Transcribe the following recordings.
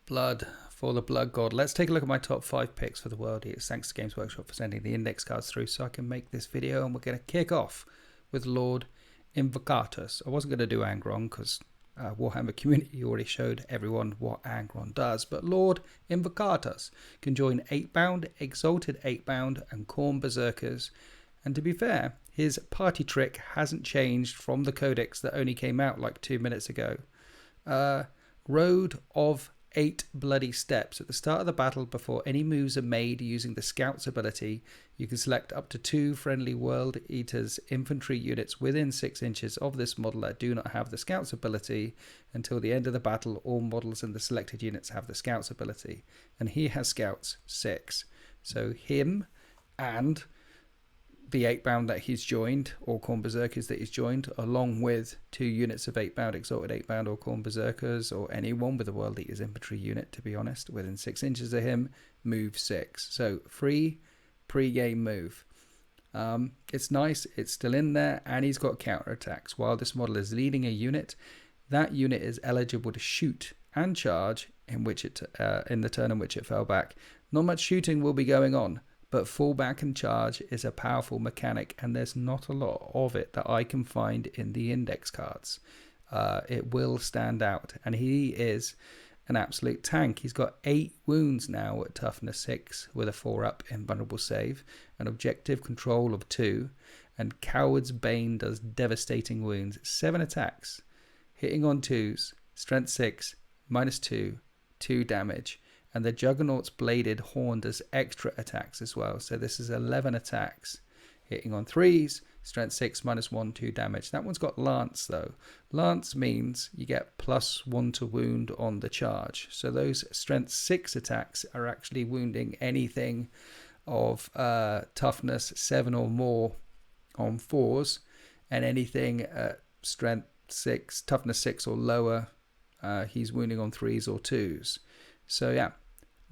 Blood for the Blood God. Let's take a look at my top 5 picks for the World Eaters. Thanks to Games Workshop for sending the index cards through so I can make this video, and we're going to kick off with Lord Invocatus. I wasn't going to do Angron because Warhammer community already showed everyone what Angron does, but Lord Invocatus can join 8-bound, Exalted 8-bound and Khorne Berserkers, and to be fair, his party trick hasn't changed from the codex that only came out like 2 minutes ago. Road of 8 bloody steps. At the start of the battle, before any moves are made using the Scout's ability, you can select up to 2 friendly World Eaters infantry units within 6 inches of this model that do not have the Scout's ability. Until the end of the battle, all models in the selected units have the Scout's ability, and he has Scouts 6. So him and the 8-bound that he's joined, or Khorne Berserkers that he's joined, along with 2 units of 8-bound, Exalted 8-bound or Khorne Berserkers, or anyone with a World Eaters infantry unit, to be honest, within 6 inches of him, move 6. So free pre-game move. It's nice, it's still in there, and he's got counterattacks. While this model is leading a unit, that unit is eligible to shoot and charge in the turn in which it fell back. Not much shooting will be going on, but fallback and charge is a powerful mechanic, and there's not a lot of it that I can find in the index cards. It will stand out, and he is an absolute tank. He's got 8 wounds now at toughness 6 with a 4-up invulnerable save, an objective control of 2, and Coward's Bane does devastating wounds. 7 attacks, hitting on 2s, strength 6, -2, 2 damage. And the Juggernaut's Bladed Horn does extra attacks as well. So this is 11 attacks. Hitting on 3s, strength 6, -1, 2 damage. That one's got Lance though. Lance means you get +1 to wound on the charge. So those strength 6 attacks are actually wounding anything of toughness 7 or more on 4s. And anything at strength 6, toughness 6 or lower, he's wounding on 3s or 2s. So yeah,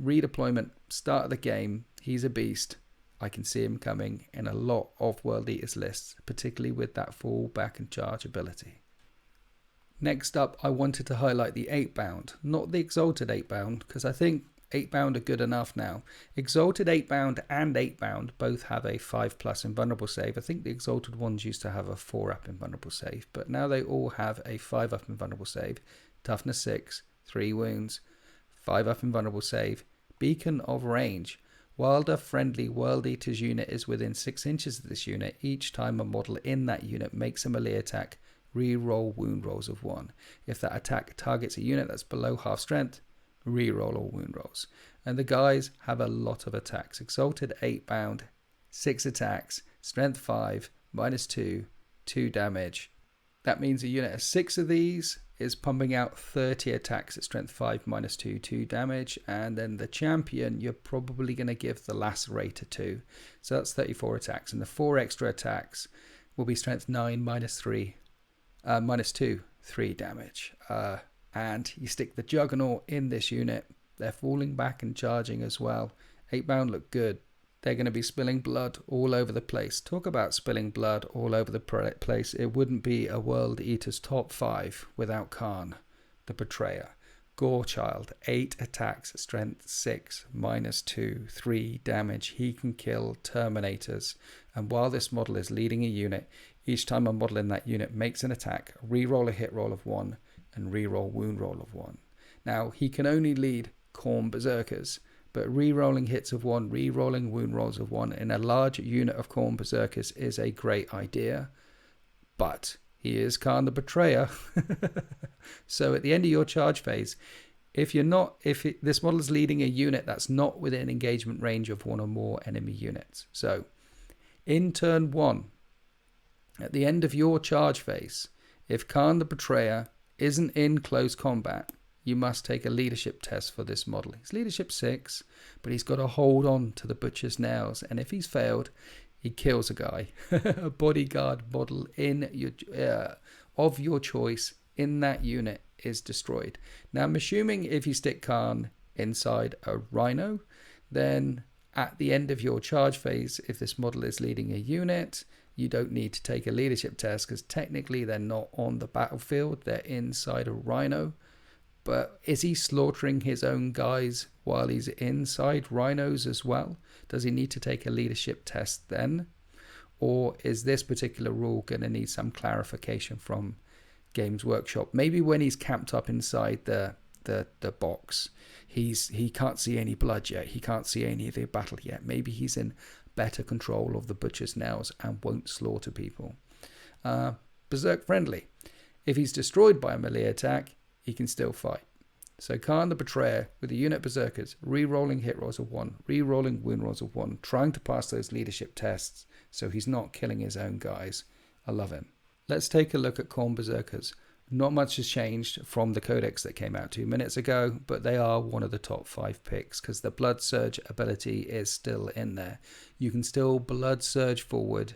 redeployment, start of the game, he's a beast. I can see him coming in a lot of World Eaters lists, particularly with that fall back and charge ability. Next up, I wanted to highlight the 8-bound, not the Exalted 8-bound, because I think 8-bound are good enough now. Exalted 8-bound and 8-bound both have a 5+ invulnerable save. I think the Exalted ones used to have a 4-up invulnerable save, but now they all have a 5-up invulnerable save, toughness 6, 3 wounds, 5-up invulnerable save, beacon of range. While a friendly World Eaters unit is within 6 inches of this unit, each time a model in that unit makes a melee attack, re-roll wound rolls of 1. If that attack targets a unit that's below half strength, re-roll all wound rolls. And the guys have a lot of attacks. Exalted 8-bound, 6 attacks, strength 5, -2, 2 damage. That means a unit of 6 of these is pumping out 30 attacks at strength 5, -2, 2 damage. And then the champion, you're probably going to give the Lacerator to. So that's 34 attacks. And the 4 extra attacks will be strength 9, -3, -2, 3 damage. And you stick the Juggernaut in this unit. They're falling back and charging as well. 8-bound look good. They're going to be spilling blood all over the place. Talk about spilling blood all over the place. It wouldn't be a World Eaters top 5 without Kharn, the Betrayer. Gorechild, 8 attacks, strength 6, -2, 3 damage. He can kill Terminators. And while this model is leading a unit, each time a model in that unit makes an attack, re-roll a hit roll of 1 and re-roll wound roll of 1. Now, he can only lead Khorne Berserkers, but re-rolling hits of 1, re-rolling wound rolls of 1 in a large unit of Khorne Berserkers is a great idea. But he is Kharn the Betrayer. So at the end of your charge phase, if this model is leading a unit that's not within engagement range of 1 or more enemy units. So in turn 1, at the end of your charge phase, if Kharn the Betrayer isn't in close combat, you must take a leadership test for this model. He's leadership 6, but he's got to hold on to the butcher's nails. And if he's failed, he kills a guy. A bodyguard model of your choice in that unit is destroyed. Now, I'm assuming if you stick Kharn inside a Rhino, then at the end of your charge phase, if this model is leading a unit, you don't need to take a leadership test because technically they're not on the battlefield. They're inside a Rhino. But is he slaughtering his own guys while he's inside rhinos as well? Does he need to take a leadership test then? Or is this particular rule going to need some clarification from Games Workshop? Maybe when he's camped up inside the box, he can't see any blood yet. He can't see any of the battle yet. Maybe he's in better control of the butcher's nails and won't slaughter people. Berserk friendly. If he's destroyed by a melee attack, he can still fight. So Khan the Betrayer with a unit berserkers, re-rolling hit rolls of 1, re-rolling wound rolls of 1, trying to pass those leadership tests so he's not killing his own guys. I love him. Let's take a look at Khorne berserkers. Not much has changed from the codex that came out 2 minutes ago, but they are one of the top 5 picks because the blood surge ability is still in there. You can still blood surge forward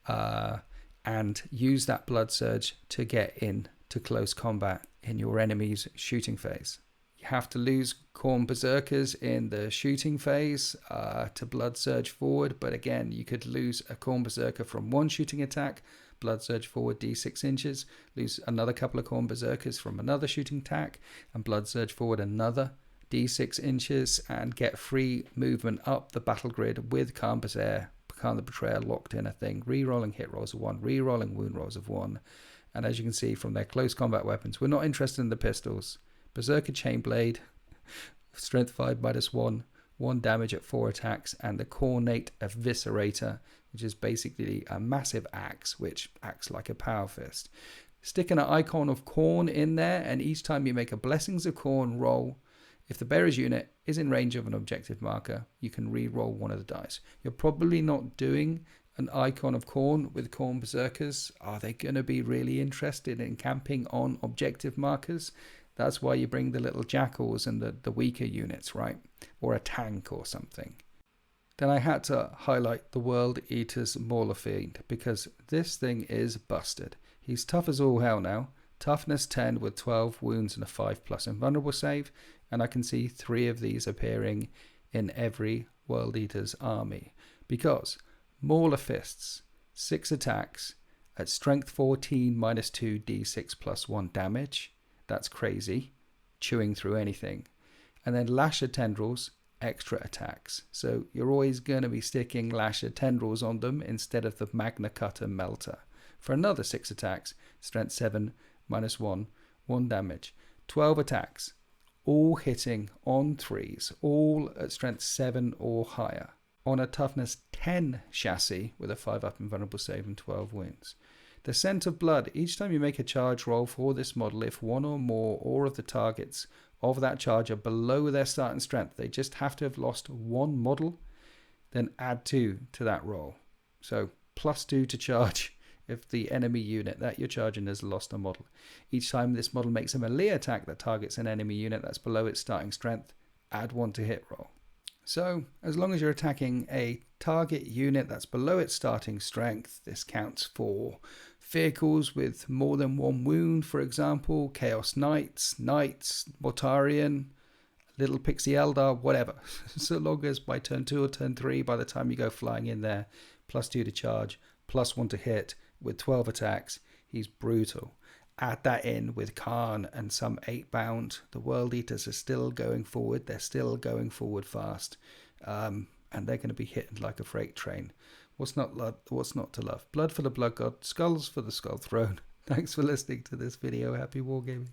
and use that blood surge to get in to close combat in your enemy's shooting phase. You have to lose Khorne berserkers in the shooting phase to blood surge forward, but again, you could lose a Khorne berserker from one shooting attack, blood surge forward d6 inches, lose another couple of Khorne berserkers from another shooting attack, and blood surge forward another d6 inches, and get free movement up the battle grid with Khan the Betrayer locked in a thing, re-rolling hit rolls of 1, re-rolling wound rolls of 1. And as you can see from their close combat weapons, we're not interested in the pistols. Berserker Chainblade, strength 5 -1, 1 damage at 4 attacks, and the Khornate Eviscerator, which is basically a massive axe which acts like a power fist. Stick an icon of Khorne in there, and each time you make a Blessings of Khorne roll, if the bearer's unit is in range of an objective marker, you can re-roll one of the dice. You're probably not doing an icon of Khorne with Khorne berserkers. Are they going to be really interested in camping on objective markers? That's why you bring the little jackals and the weaker units, right? Or a tank or something. Then I had to highlight the World Eater's Mauler Fiend because this thing is busted. He's tough as all hell now. Toughness 10 with 12 wounds and a 5+ invulnerable save. And I can see 3 of these appearing in every World Eater's army. Because Mauler Fists, 6 attacks at strength 14 -2 d6 +1 damage. That's crazy. Chewing through anything. And then Lasher Tendrils, extra attacks. So you're always going to be sticking Lasher Tendrils on them instead of the Magna Cutter Melter. For another 6 attacks, strength 7 -1, 1 damage. 12 attacks, all hitting on 3s, all at strength 7 or higher. On a toughness 10 chassis with a 5+ invulnerable save and 12 wounds. The Scent of Blood. Each time you make a charge roll for this model, if one or more of the targets of that charge are below their starting strength, they just have to have lost 1 model, then add 2 to that roll. So +2 to charge if the enemy unit that you're charging has lost a model. Each time this model makes a melee attack that targets an enemy unit that's below its starting strength, add 1 to hit roll. So, as long as you're attacking a target unit that's below its starting strength, this counts for vehicles with more than 1 wound, for example, Chaos Knights, Mortarion, Little Pixie Eldar, whatever. So long as by turn 2 or turn 3, by the time you go flying in there, +2 to charge, +1 to hit, with 12 attacks, he's brutal. Add that in with Khan and some 8-bound. The World Eaters are still going forward. They're still going forward fast. And they're going to be hitting like a freight train. What's not to love? Blood for the Blood God. Skulls for the Skull Throne. Thanks for listening to this video. Happy wargaming.